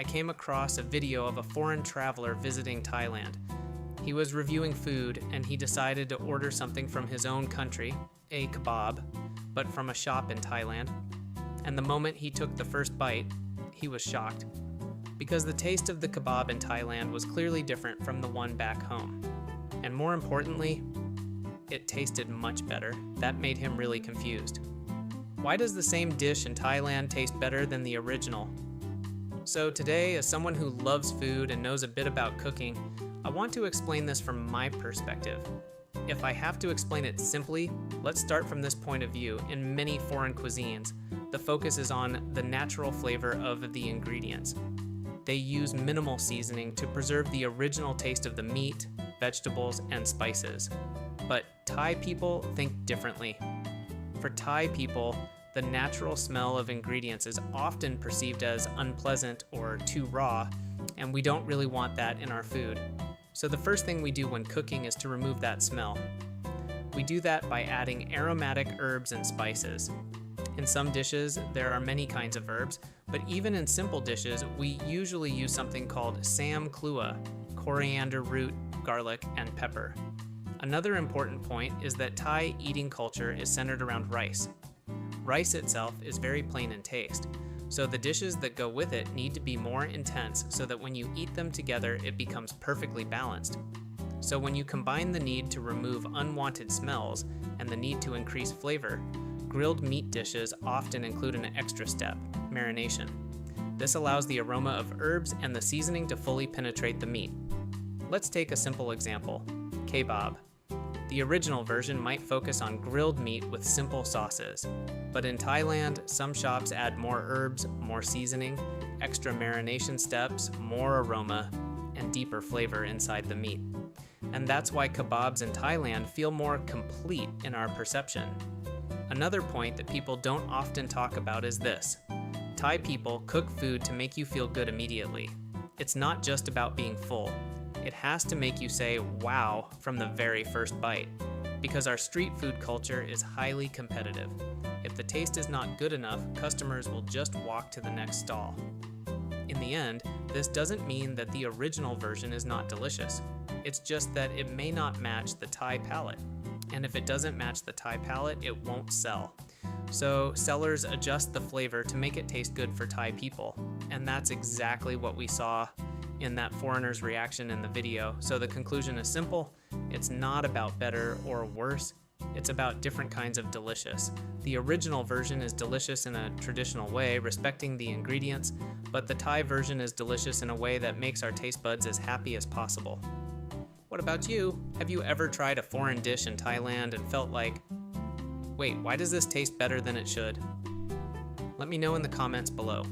I came across a video of a foreign traveler visiting Thailand. He was reviewing food and he decided to order something from his own country, a kebab, but from a shop in Thailand. And the moment he took the first bite, he was shocked, because the taste of the kebab in Thailand was clearly different from the one back home. And more importantly, it tasted much better. That made him really confused. Why does the same dish in Thailand taste better than the original? So today, as someone who loves food and knows a bit about cooking, I want to explain this from my perspective. If I have to explain it simply, let's start from this point of view. In many foreign cuisines, the focus is on the natural flavor of the ingredients. They use minimal seasoning to preserve the original taste of the meat, vegetables, and spices. But Thai people think differently. For Thai people, the natural smell of ingredients is often perceived as unpleasant or too raw, and we don't really want that in our food. So the first thing we do when cooking is to remove that smell. We do that by adding aromatic herbs and spices. In some dishes, there are many kinds of herbs, but even in simple dishes, we usually use something called sam klua, coriander root, garlic, and pepper. Another important point is that Thai eating culture is centered around rice. Rice itself is very plain in taste, so the dishes that go with it need to be more intense so that when you eat them together, it becomes perfectly balanced. So when you combine the need to remove unwanted smells and the need to increase flavor, grilled meat dishes often include an extra step, marination. This allows the aroma of herbs and the seasoning to fully penetrate the meat. Let's take a simple example, kebab. The original version might focus on grilled meat with simple sauces, but in Thailand, some shops add more herbs, more seasoning, extra marination steps, more aroma, and deeper flavor inside the meat. And that's why kebabs in Thailand feel more complete in our perception. Another point that people don't often talk about is this. Thai people cook food to make you feel good immediately. It's not just about being full. It has to make you say, wow, from the very first bite. Because our street food culture is highly competitive. If the taste is not good enough, customers will just walk to the next stall. In the end, this doesn't mean that the original version is not delicious. It's just that it may not match the Thai palate. And if it doesn't match the Thai palate, it won't sell. So sellers adjust the flavor to make it taste good for Thai people. And that's exactly what we saw in that foreigner's reaction in the video. So the conclusion is simple. It's not about better or worse. It's about different kinds of delicious. The original version is delicious in a traditional way, respecting the ingredients, but the Thai version is delicious in a way that makes our taste buds as happy as possible. What about you? Have you ever tried a foreign dish in Thailand and felt like, wait, why does this taste better than it should? Let me know in the comments below.